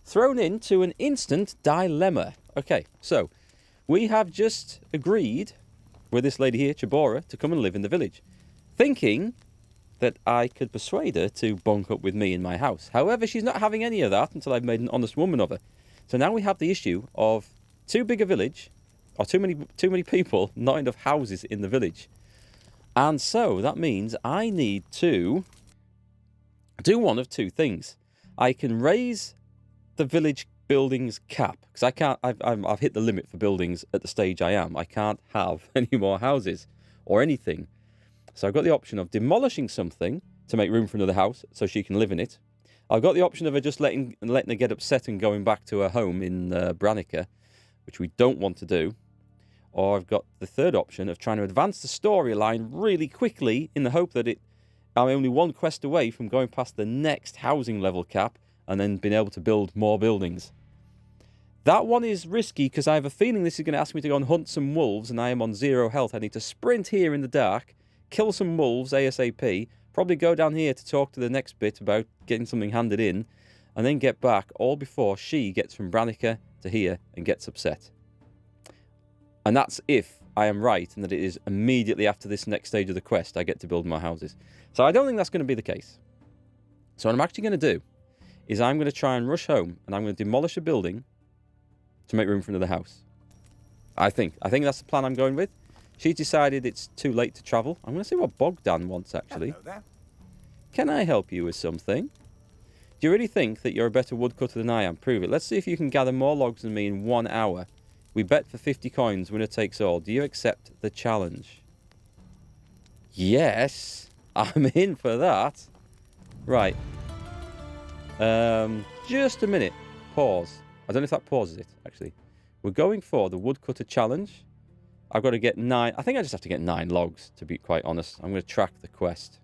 thrown into an instant dilemma. Okay, so we have just agreed with this lady here, Chibora, to come and live in the village, thinking that I could persuade her to bunk up with me in my house. However, she's not having any of that until I've made an honest woman of her. So now we have the issue of too big a village, or too many people, not enough houses in the village. And so that means I need to do one of two things. I can raise the village buildings cap, because I can't. I've hit the limit for buildings at the stage I am. I can't have any more houses or anything. So I've got the option of demolishing something to make room for another house so she can live in it. I've got the option of her just letting her get upset and going back to her home in Brannica, which we don't want to do. Or I've got the third option of trying to advance the storyline really quickly in the hope that I'm only one quest away from going past the next housing level cap and then being able to build more buildings. That one is risky because I have a feeling this is going to ask me to go and hunt some wolves, and I am on 0 health. I need to sprint here in the dark, kill some wolves ASAP, probably go down here to talk to the next bit about getting something handed in, and then get back all before she gets from Brannica to here and gets upset. And that's if I am right and that it is immediately after this next stage of the quest I get to build my houses. So I don't think that's going to be the case. So what I'm actually going to do is I'm going to try and rush home and I'm going to demolish a building to make room for another house. I think that's the plan I'm going with. She's decided it's too late to travel. I'm going to see what Bogdan wants, actually. Hello there. Can I help you with something? Do you really think that you're a better woodcutter than I am? Prove it. Let's see if you can gather more logs than me in 1 hour. We bet for 50 coins, winner takes all. Do you accept the challenge? Yes, I'm in for that. Right. Just a minute. Pause. I don't know if that pauses it, actually. We're going for the woodcutter challenge. I've got to get 9. I think I just have to get 9 logs, to be quite honest. I'm going to track the quest.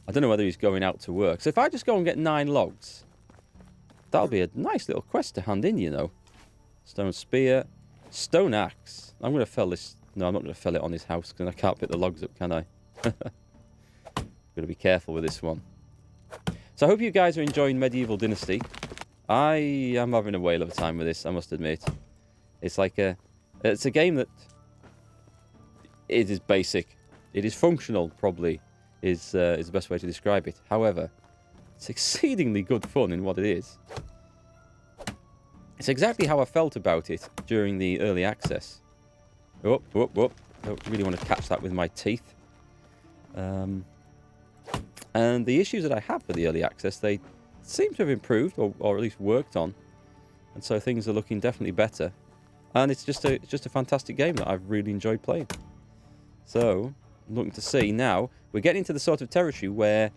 I don't know whether he's going out to work. So if I just go and get 9 logs, that'll be a nice little quest to hand in, you know. Stone spear. Stone axe. I'm going to fell this. No, I'm not going to fell it on his house because I can't pick the logs up, can I? Got to be careful with this one. So I hope you guys are enjoying Medieval Dynasty. I am having a whale of a time with this, I must admit. It's like it's a game that it is basic. It is functional, probably, is the best way to describe it. However, it's exceedingly good fun in what it is. It's exactly how I felt about it during the early access. Whoop, whoop, whoop. I don't really want to catch that with my teeth. And the issues that I have with the early access, they seem to have improved, or at least worked on. And so things are looking definitely better. And it's just a fantastic game that I've really enjoyed playing. So, I'm looking to see now, we're getting into the sort of territory where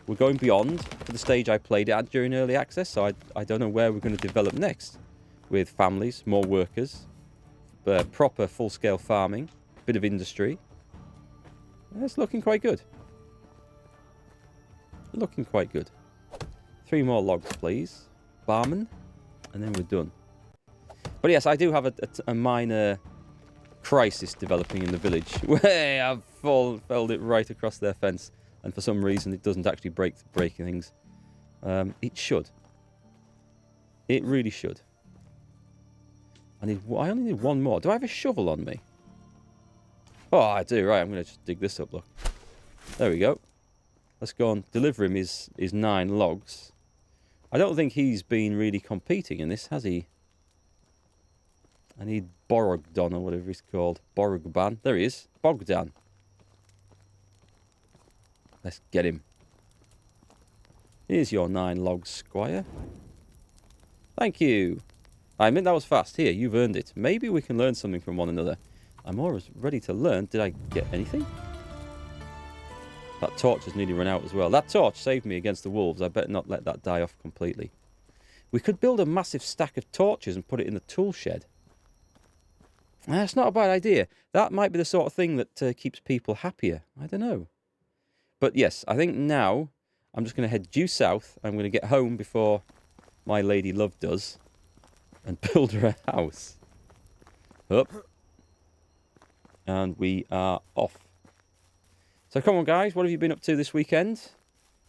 we're going beyond for the stage I played at during early access. So I don't know where we're going to develop next. With families, more workers, proper full-scale farming, a bit of industry. It's looking quite good. Looking quite good. 3 more logs, please. Barman. And then we're done. But yes, I do have a minor crisis developing in the village. Where I've felled it right across their fence. And for some reason, it doesn't actually break things. It should. It really should. I only need 1 more. Do I have a shovel on me? Oh, I do. Right, I'm going to just dig this up, look. There we go. Let's go and deliver him his 9 logs. I don't think he's been really competing in this, has he? I need Borogdan or whatever he's called. Borogban. There he is. Bogdan. Let's get him. Here's your 9 logs, squire. Thank you. I mean, that was fast. Here, you've earned it. Maybe we can learn something from one another. I'm always ready to learn. Did I get anything? That torch has nearly run out as well. That torch saved me against the wolves. I better not let that die off completely. We could build a massive stack of torches and put it in the tool shed. That's not a bad idea. That might be the sort of thing that keeps people happier. I don't know. But yes, I think now I'm just going to head due south. I'm going to get home before my lady love does and build her a house. Up. And we are off. So come on, guys. What have you been up to this weekend?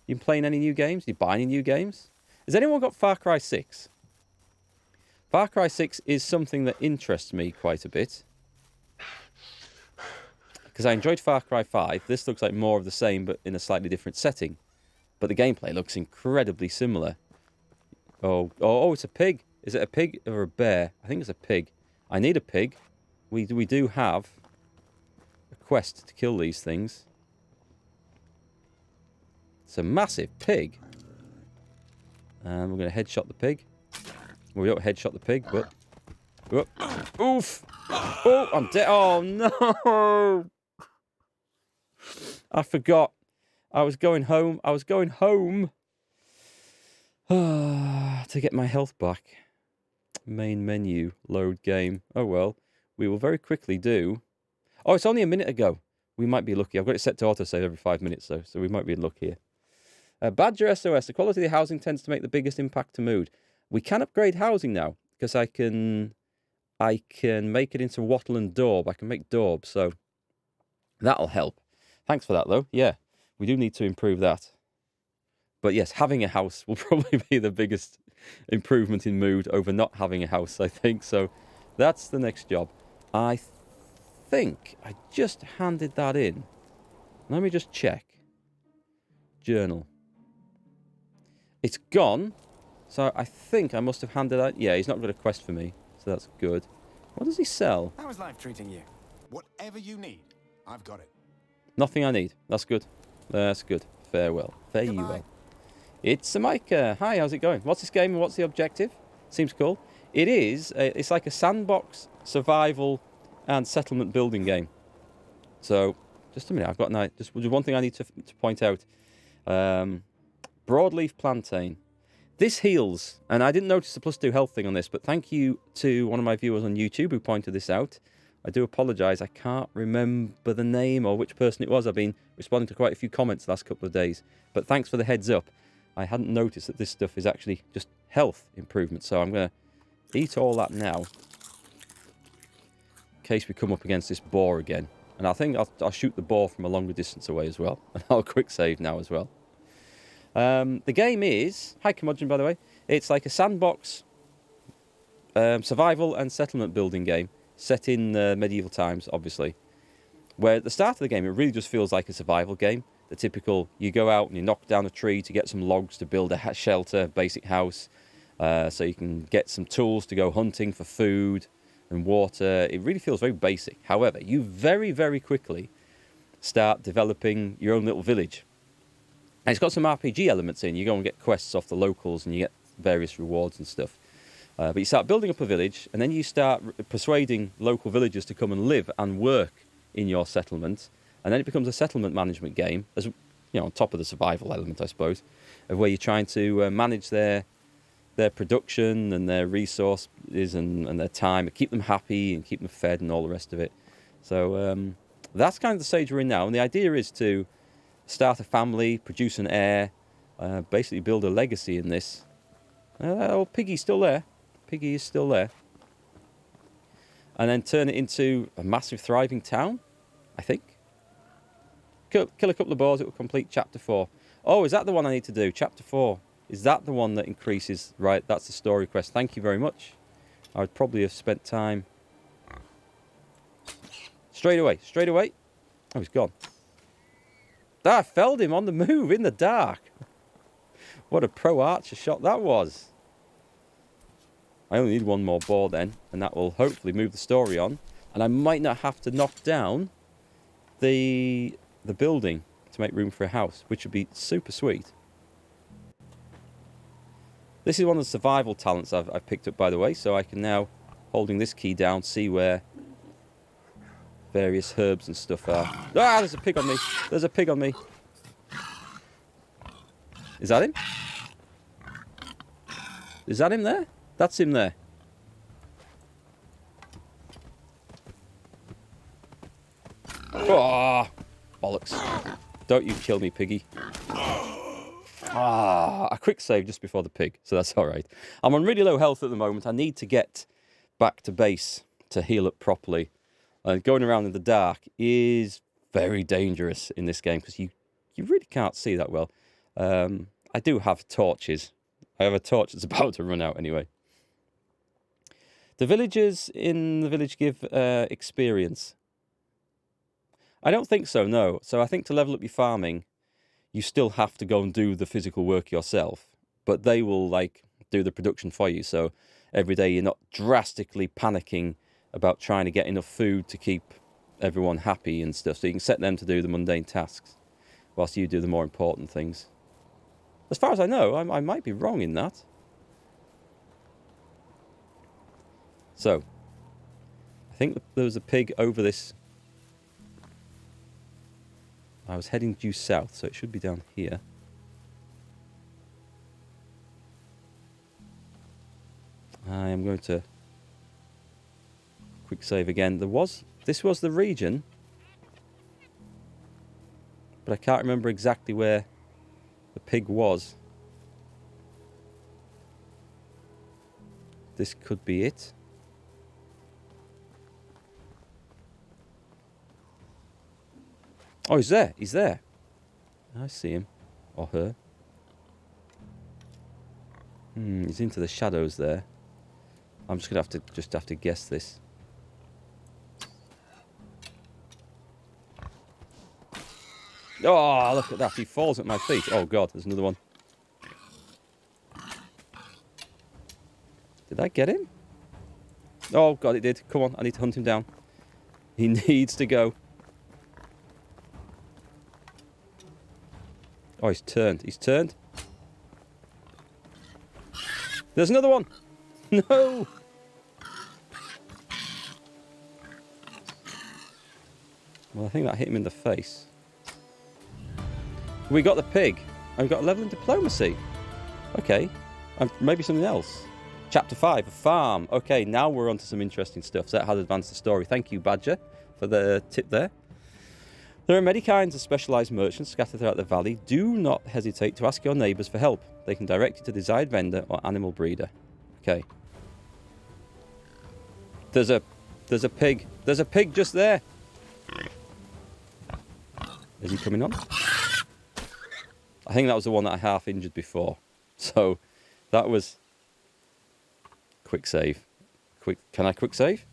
You playing any new games? You buying any new games? Has anyone got Far Cry 6? Far Cry 6 is something that interests me quite a bit. Because I enjoyed Far Cry 5. This looks like more of the same, but in a slightly different setting. But the gameplay looks incredibly similar. Oh, it's a pig. Is it a pig or a bear? I think it's a pig. I need a pig. We do have a quest to kill these things. It's a massive pig. And we're going to headshot the pig. Well, we don't headshot the pig, but... Whoop. Oof! Oh, I'm dead. Oh, no! I forgot. I was going home. To get my health back. Main menu. Load game. Oh, well. We will very quickly do... Oh, it's only a minute ago. We might be lucky. I've got it set to autosave every 5 minutes, though, so we might be in luck here. Badger SOS. The quality of the housing tends to make the biggest impact to mood. We can upgrade housing now, because I can make it into wattle and daub. I can make daub, so that'll help. Thanks for that, though. Yeah, we do need to improve that. But yes, having a house will probably be the biggest improvement in mood over not having a house, I think. So that's the next job. I think I just handed that in. Let me just check. Journal. It's gone. So I think I must have handed that. Yeah, he's not got a quest for me. So that's good. What does he sell? How is life treating you? Whatever you need, I've got it. Nothing I need. That's good. That's good. Farewell. Fare you well. It's a Micah. Hi, how's it going? What's this game and what's the objective? Seems cool. It is. It's like a sandbox, survival, and settlement building game. So, just a minute. I've got just one thing I need to point out. Broadleaf plantain. This heals, and I didn't notice the +2 health thing on this, but thank you to one of my viewers on YouTube who pointed this out. I do apologise, I can't remember the name or which person it was. I've been responding to quite a few comments the last couple of days, but thanks for the heads up. I hadn't noticed that this stuff is actually just health improvement, so I'm going to eat all that now, in case we come up against this boar again. And I think I'll shoot the boar from a longer distance away as well, and I'll quick save now as well. The game is... Hi, Curmudgeon, by the way. It's like a sandbox survival and settlement building game set in medieval times, obviously. Where at the start of the game, it really just feels like a survival game. The typical, you go out and you knock down a tree to get some logs to build a shelter, basic house. So you can get some tools to go hunting for food and water. It really feels very basic. However, you very, very quickly start developing your own little village. And it's got some RPG elements in. You go and get quests off the locals and you get various rewards and stuff. But you start building up a village, and then you start persuading local villagers to come and live and work in your settlement. And then it becomes a settlement management game, as you know, on top of the survival element, I suppose, of where you're trying to manage their production and their resources and their time, and keep them happy and keep them fed and all the rest of it. So that's kind of the stage we're in now. And the idea is to start a family, produce an heir, basically build a legacy in this. Oh, Piggy's still there. Piggy is still there. And then turn it into a massive thriving town, I think. Kill a couple of boars, it will complete Chapter 4. Oh, is that the one I need to do? Chapter 4. Is that the one that increases? Right, that's the story quest. Thank you very much. I would probably have spent time... Straight away. Oh, he's gone. I felled him on the move in the dark. What a pro archer shot that was. I only need one more boar then, and that will hopefully move the story on. And I might not have to knock down the building to make room for a house, which would be super sweet. This is one of the survival talents I've picked up, by the way, so I can now, holding this key down, see where various herbs and stuff are. Ah, there's a pig on me. There's a pig on me. Is that him? Is that him there? That's him there. Oh, bollocks. Don't you kill me, piggy. A quick save just before the pig, so that's all right. I'm on really low health at the moment. I need to get back to base to heal up properly. Going around in the dark is very dangerous in this game because you really can't see that well. I do have torches. I have a torch that's about to run out anyway. The villagers in the village give experience. I don't think so, no. So I think to level up your farming, you still have to go and do the physical work yourself. But they will, like, do the production for you. So every day you're not drastically panicking about trying to get enough food to keep everyone happy and stuff. So you can set them to do the mundane tasks whilst you do the more important things. As far as I know, I might be wrong in that. So, I think there was a pig over this. I was heading due south, so it should be down here. I am going to quick save again. This was the region, but I can't remember exactly where the pig was. This could be it. Oh, he's there. He's there. I see him. Or her. He's into the shadows there. I'm just going to have to guess this. Oh, look at that. He falls at my feet. Oh, God. There's another one. Did I get him? Oh, God, it did. Come on. I need to hunt him down. He needs to go. Oh, he's turned. He's turned. There's another one. No. Well, I think that hit him in the face. We got the pig. I've got a level in diplomacy. Okay. Maybe something else. Chapter 5, a farm. Okay, now we're on to some interesting stuff. So that has advanced the story. Thank you, Badger, for the tip there. There are many kinds of specialised merchants scattered throughout the valley. Do not hesitate to ask your neighbours for help. They can direct you to the desired vendor or animal breeder. Okay. There's a pig. There's a pig just there. Is he coming on? I think that was the one that I half injured before. So that was quick save. Can I quick save?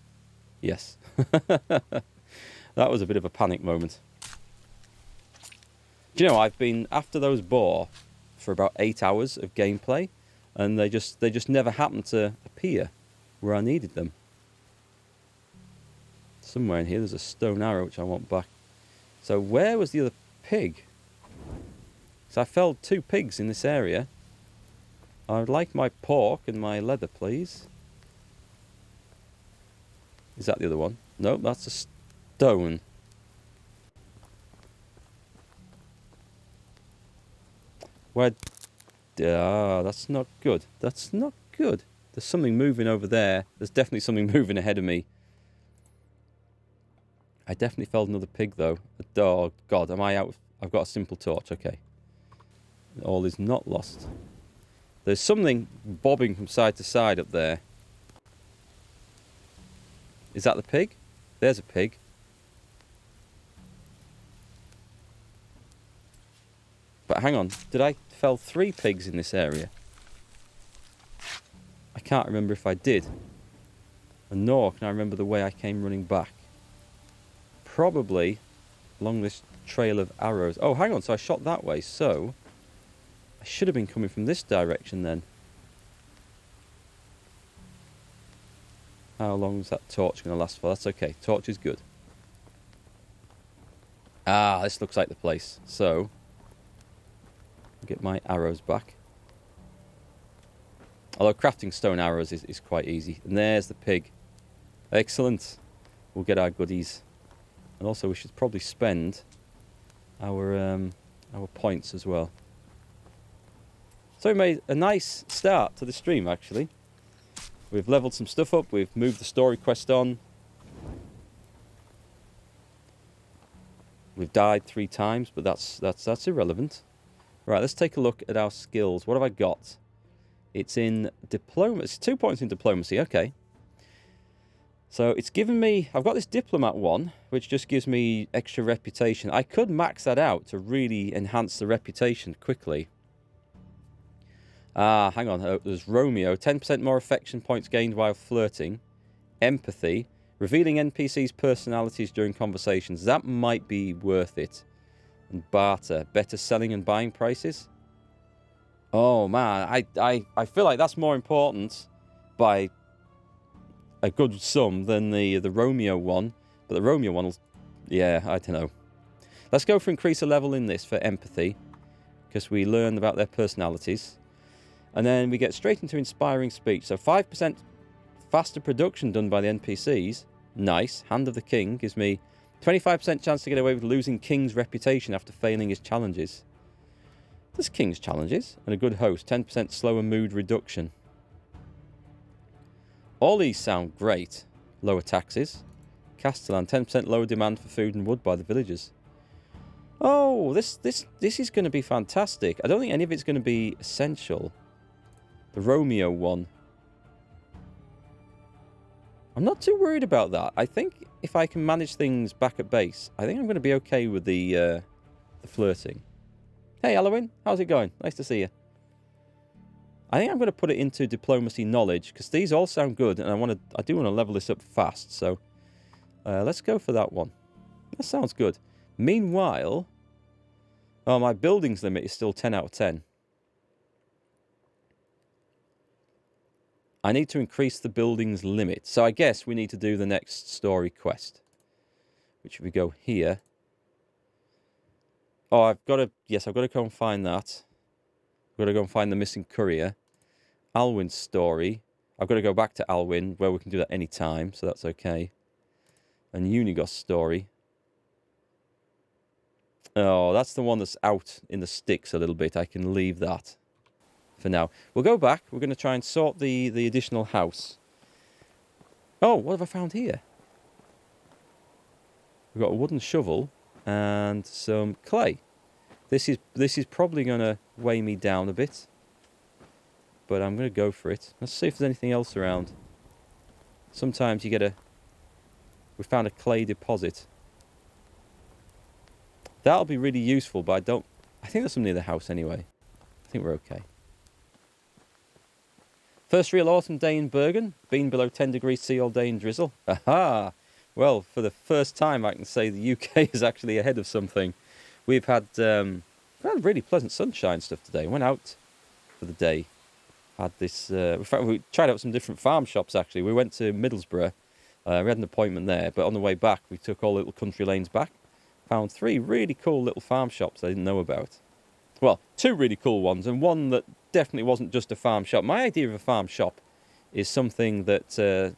Yes. That was a bit of a panic moment. Do you know, I've been after those boar for about 8 hours of gameplay, and they just never happened to appear where I needed them. Somewhere in here there's a stone arrow which I want back. So where was the other pig? So I felled 2 pigs in this area. I would like my pork and my leather, please. Is that the other one? No, that's a stone. Where? That's not good. That's not good. There's something moving over there. There's definitely something moving ahead of me. I definitely felled another pig, though. Oh, God, am I out? I've got a simple torch. Okay. All is not lost. There's something bobbing from side to side up there. Is that the pig? There's a pig. But hang on, did I fell 3 pigs in this area? I can't remember if I did. And nor can I remember the way I came running back. Probably along this trail of arrows. Oh, hang on, so I shot that way, so I should have been coming from this direction then. How long is that torch going to last for? That's okay, torch is good. Ah, this looks like the place. So, get my arrows back. Although crafting stone arrows is quite easy. And there's the pig. Excellent. We'll get our goodies. And also we should probably spend our points as well. So we made a nice start to the stream, actually. We've leveled some stuff up. We've moved the story quest on. We've died 3 times, but that's irrelevant. Right, let's take a look at our skills. What have I got? It's in diplomacy. 2 points in diplomacy. Okay. So it's given me... I've got this diplomat one, which just gives me extra reputation. I could max that out to really enhance the reputation quickly. Ah, hang on. Oh, there's Romeo. 10% more affection points gained while flirting. Empathy. Revealing NPCs' personalities during conversations. That might be worth it. And barter. Better selling and buying prices. Oh, man. I feel like that's more important by a good sum than the Romeo one. But the Romeo one will... Yeah, I don't know. Let's go for increase a level in this for empathy. Because we learn about their personalities. And then we get straight into inspiring speech. So 5% faster production done by the NPCs. Nice. Hand of the King gives me 25% chance to get away with losing King's reputation after failing his challenges. There's King's challenges. And a good host. 10% slower mood reduction. All these sound great. Lower taxes. Castellan. 10% lower demand for food and wood by the villagers. Oh, this is going to be fantastic. I don't think any of it's going to be essential. The Romeo one. I'm not too worried about that. I think if I can manage things back at base, I think I'm going to be okay with the flirting. Hey, Halloween. How's it going? Nice to see you. I think I'm going to put it into diplomacy knowledge because these all sound good, and I do want to level this up fast. So let's go for that one. That sounds good. Meanwhile, oh, my buildings limit is still 10 out of 10. I need to increase the buildings limit. So I guess we need to do the next story quest. Which if we go here. Oh, I've got to go and find that. I've got to go and find the missing courier. Alwyn's story. I've got to go back to Alwyn, where we can do that any time, so that's okay. And Unigos story. Oh, that's the one that's out in the sticks a little bit. I can leave that for now. We'll go back. We're going to try and sort the additional house. Oh, what have I found here? We've got a wooden shovel and some clay. This is probably going to weigh me down a bit. But I'm going to go for it. Let's see if there's anything else around. Sometimes you get a... We found a clay deposit. That'll be really useful, but I think there's some near the house anyway. I think we're okay. First real autumn day in Bergen. Been below 10 degrees C all day in drizzle. Aha! Well, for the first time I can say the UK is actually ahead of something. We've had really pleasant sunshine stuff today. Went out for the day. Had this... we tried out some different farm shops, actually. We went to Middlesbrough. We had an appointment there, but on the way back, we took all little country lanes back. Found 3 really cool little farm shops I didn't know about. Well, 2 really cool ones, and one that definitely wasn't just a farm shop. My idea of a farm shop is something that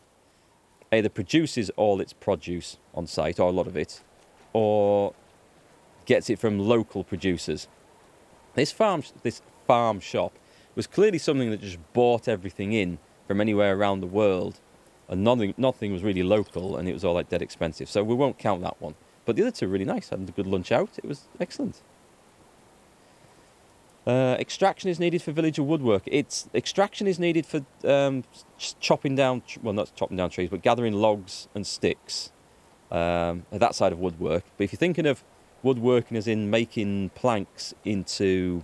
either produces all its produce on site, or a lot of it, or gets it from local producers. This farm shop was clearly something that just bought everything in from anywhere around the world, and nothing was really local, and it was all like dead expensive. So we won't count that one. But the other 2 really nice. Had a good lunch out. It was excellent. Extraction is needed for villager woodwork. Extraction is needed for chopping down... Well, not chopping down trees, but gathering logs and sticks. That side of woodwork. But if you're thinking of woodworking as in making planks into...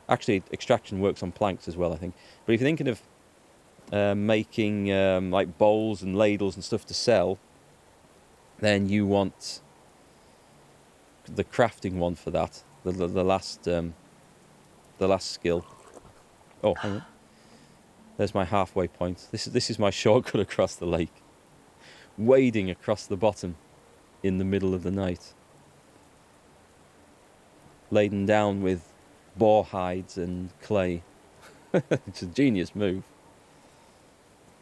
Actually, extraction works on planks as well, I think. But if you're thinking of making like bowls and ladles and stuff to sell, then you want the crafting one for that. The last skill. Oh, hang on. There's my halfway point. This is my shortcut across the lake. Wading across the bottom in the middle of the night. Laden down with boar hides and clay. It's a genius move.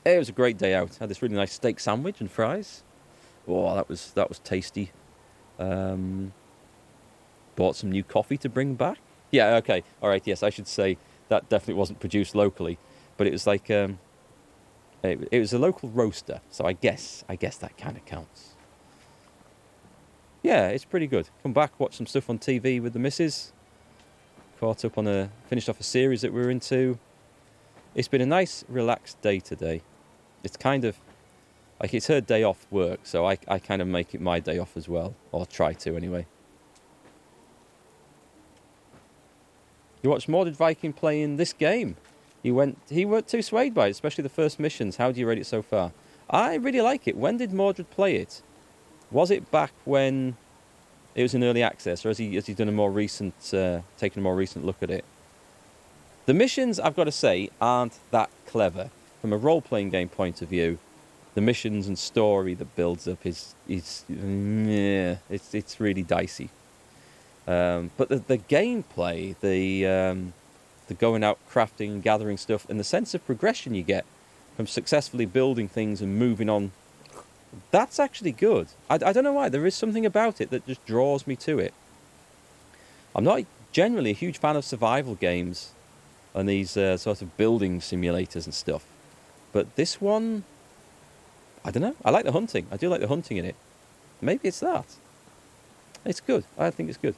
It was a great day out. Had this really nice steak sandwich and fries. Oh, that was tasty. Bought some new coffee to bring back. Yeah, okay. All right, yes, I should say that definitely wasn't produced locally, but it was like it was a local roaster, so I guess that kind of counts. Yeah, it's pretty good. Come back, watch some stuff on TV with the missus. Caught up on finished off a series that we were into. It's been a nice, relaxed day today. It's kind of like it's her day off work, so I kind of make it my day off as well, or try to anyway. You watch Modded Viking playing this game. He weren't too swayed by it, especially the first missions. How do you rate it so far? I really like it. When did Mordred play it? Was it back when it was in early access, or has he done a more recent, taken a more recent look at it? The missions, I've got to say, aren't that clever. From a role-playing game point of view, the missions and story that builds up is yeah, it's really dicey. But the gameplay, the going out crafting and gathering stuff, and the sense of progression you get from successfully building things and moving on, that's actually good. I don't know why. There is something about it that just draws me to it. I'm not generally a huge fan of survival games and these sort of building simulators and stuff. But this one, I don't know. I like the hunting. I do like the hunting in it. Maybe it's that. It's good. I think it's good.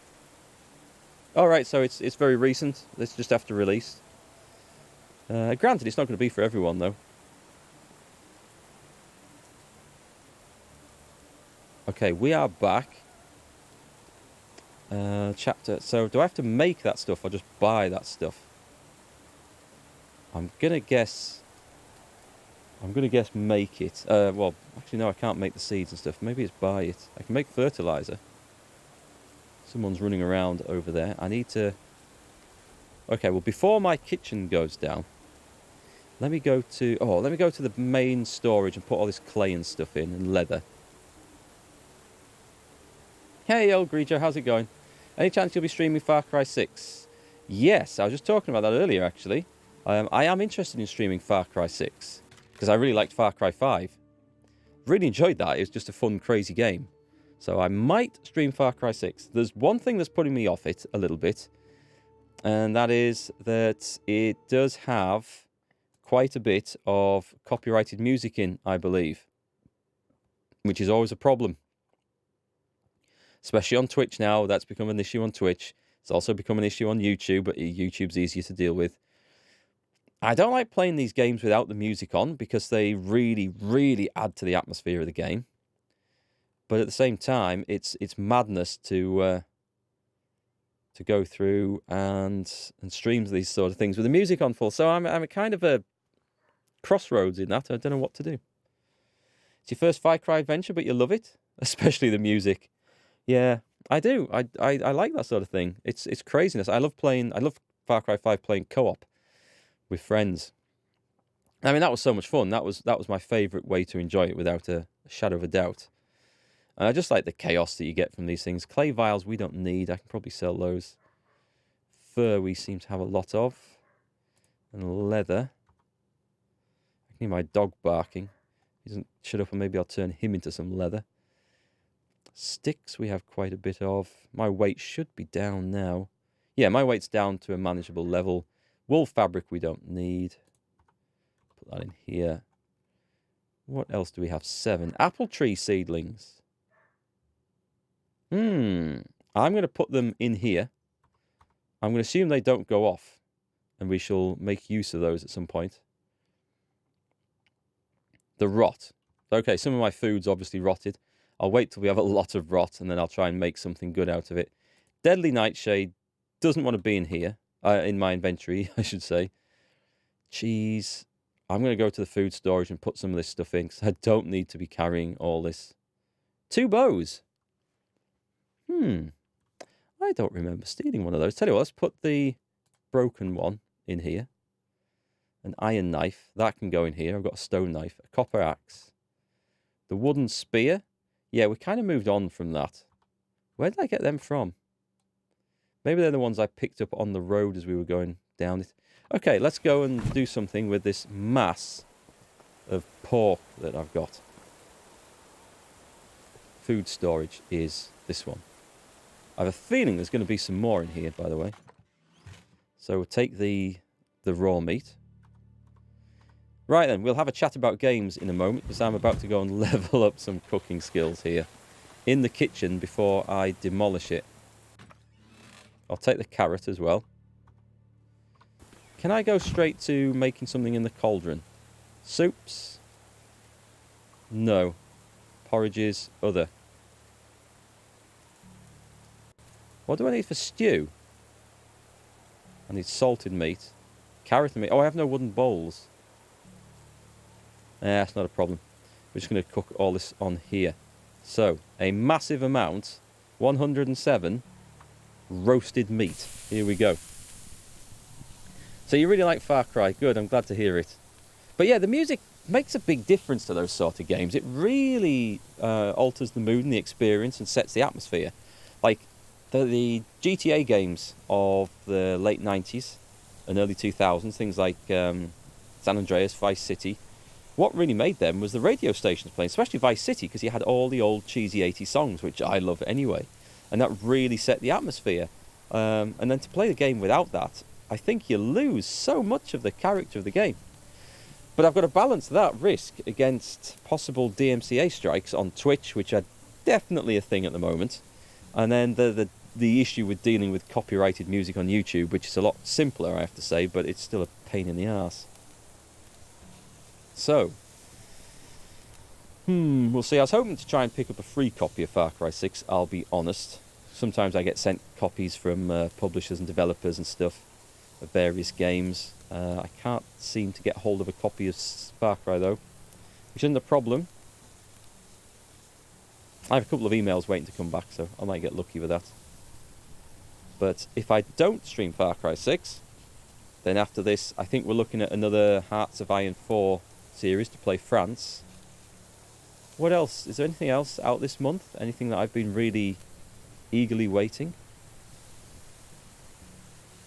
Alright, so it's very recent. It's just after release. Granted, it's not going to be for everyone, though. Okay, we are back. Chapter. So, do I have to make that stuff or just buy that stuff? I'm going to guess make it. Well, actually, no, I can't make the seeds and stuff. Maybe it's buy it. I can make fertilizer. Someone's running around over there. I need to... Okay, well, before my kitchen goes down, let me go to... Oh, let me go to the main storage and put all this clay and stuff in, and leather. Hey, old Greejo, how's it going? Any chance you'll be streaming Far Cry 6? Yes, I was just talking about that earlier, actually. I am interested in streaming Far Cry 6, because I really liked Far Cry 5. Really enjoyed that. It was just a fun, crazy game. So I might stream Far Cry 6. There's one thing that's putting me off it a little bit, and that is that it does have quite a bit of copyrighted music in, I believe, which is always a problem. Especially on Twitch now. That's become an issue on Twitch. It's also become an issue on YouTube, but YouTube's easier to deal with. I don't like playing these games without the music on because they really, really add to the atmosphere of the game. But at the same time, it's madness to go through and stream these sort of things with the music on full. So I'm a kind of a crossroads in that. I don't know what to do. It's your first Far Cry adventure, but you love it, especially the music. Yeah, I do. I like that sort of thing. It's craziness. I love Far Cry 5 playing co-op with friends. I mean, that was so much fun. That was my favourite way to enjoy it without a shadow of a doubt. And I just like the chaos that you get from these things. Clay vials we don't need. I can probably sell those. Fur we seem to have a lot of. And leather. I can hear my dog barking. He doesn't shut up, and maybe I'll turn him into some leather. Sticks we have quite a bit of. My weight should be down now. Yeah, my weight's down to a manageable level. Wool fabric we don't need. Put that in here. What else do we have? 7. Apple tree seedlings. I'm going to put them in here. I'm going to assume they don't go off, and we shall make use of those at some point. The rot. Okay, some of my food's obviously rotted. I'll wait till we have a lot of rot, and then I'll try and make something good out of it. Deadly Nightshade doesn't want to be in here. In my inventory, I should say. Cheese. I'm going to go to the food storage and put some of this stuff in, because I don't need to be carrying all this. 2 bows. I don't remember stealing one of those. Tell you what, let's put the broken one in here. An iron knife. That can go in here. I've got a stone knife. A copper axe. The wooden spear. Yeah, we kind of moved on from that. Where did I get them from? Maybe they're the ones I picked up on the road as we were going down it. Okay, let's go and do something with this mass of pork that I've got. Food storage is this one. I have a feeling there's going to be some more in here, by the way. So we'll take the raw meat. Right then, we'll have a chat about games in a moment, because I'm about to go and level up some cooking skills here in the kitchen before I demolish it. I'll take the carrot as well. Can I go straight to making something in the cauldron? Soups? No. Porridges? Other. What do I need for stew? I need salted meat. carrot in me. Oh, I have no wooden bowls. That's not a problem. We're just going to cook all this on here. So, a massive amount, 107 roasted meat. Here we go. So you really like Far Cry. Good, I'm glad to hear it. But yeah, the music makes a big difference to those sort of games. It really alters the mood and the experience and sets the atmosphere. Like the GTA games of the late 90s and early 2000s, things like San Andreas, Vice City, what really made them was the radio stations playing, especially Vice City, because you had all the old cheesy 80s songs, which I love anyway. And that really set the atmosphere. And then to play the game without that, I think you lose so much of the character of the game. But I've got to balance that risk against possible DMCA strikes on Twitch, which are definitely a thing at the moment. And then the issue with dealing with copyrighted music on YouTube, which is a lot simpler, I have to say, but it's still a pain in the arse. So, we'll see. I was hoping to try and pick up a free copy of Far Cry 6, I'll be honest. Sometimes I get sent copies from publishers and developers and stuff of various games. I can't seem to get hold of a copy of Far Cry though, which isn't a problem. I have a couple of emails waiting to come back, so I might get lucky with that. But if I don't stream Far Cry 6, then after this I think we're looking at another Hearts of Iron 4 series to play France. What else? Is there anything else out this month? Anything that I've been really eagerly waiting?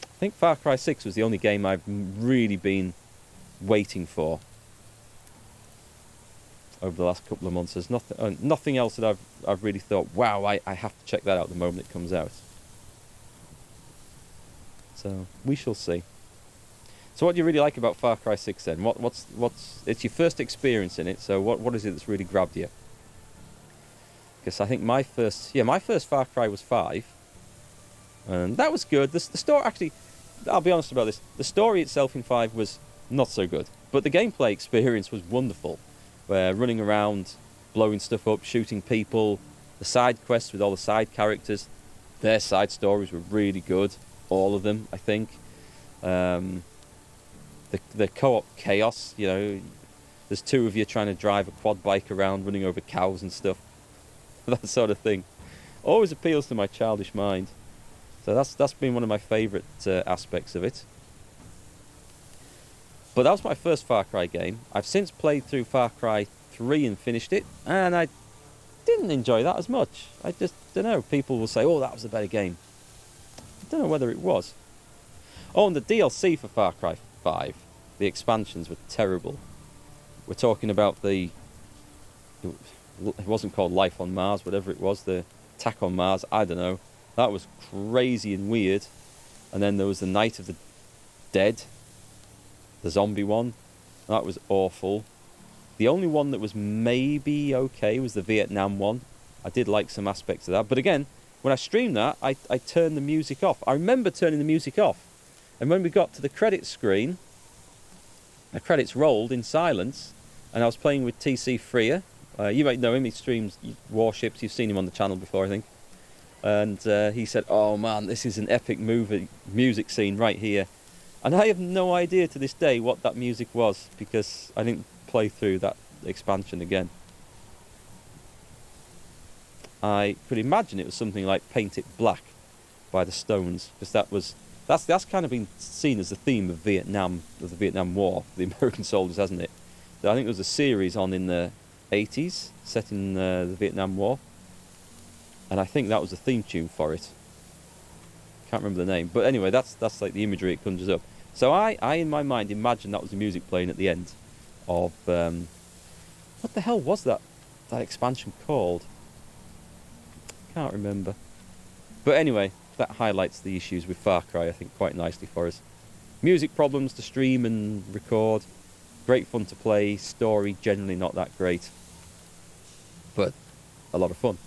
I think Far Cry 6 was the only game I've really been waiting for over the last couple of months. There's nothing else that I've really thought, wow, I have to check that out the moment it comes out. So we shall see. So what do you really like about Far Cry 6 then? What's it's your first experience in it, so what is it that's really grabbed you? Because I think my first Far Cry was 5. And that was good. The story, actually, I'll be honest about this. The story itself in 5 was not so good. But the gameplay experience was wonderful. Where running around, blowing stuff up, shooting people, the side quests with all the side characters, their side stories were really good. All of them, I think. The co-op chaos, you know, there's two of you trying to drive a quad bike around, running over cows and stuff. That sort of thing always appeals to my childish mind. So that's been one of my favourite aspects of it. But that was my first Far Cry game. I've since played through Far Cry 3 and finished it, and I didn't enjoy that as much. I just don't know. People will say, oh, that was a better game. I don't know whether it was. Oh, and the DLC for Far Cry 5, the expansions were terrible. We're talking about it wasn't called Life on Mars, whatever it was, the Attack on Mars, I don't know. That was crazy and weird. And then there was the Night of the Dead, the zombie one. That was awful. The only one that was maybe okay was the Vietnam one. I did like some aspects of that. But again, when I streamed that, I turned the music off. I remember turning the music off. And when we got to the credits screen, the credits rolled in silence, and I was playing with TC Freer. You might know him, he streams Warships, you've seen him on the channel before, I think. And he said, oh man, this is an epic music scene right here. And I have no idea to this day what that music was, because I didn't play through that expansion again. I could imagine it was something like Paint It Black by the Stones, because that's kind of been seen as the theme of Vietnam, of the Vietnam War, the American soldiers, hasn't it? I think there was a series on in the 80s, set in the Vietnam War, and I think that was the theme tune for it. Can't remember the name, but anyway, that's like the imagery it conjures up. So I in my mind imagined that was the music playing at the end of what the hell was that expansion called? Can't remember. But anyway, that highlights the issues with Far Cry, I think, quite nicely for us. Music problems to stream and record. Great fun to play. Story generally not that great, but a lot of fun.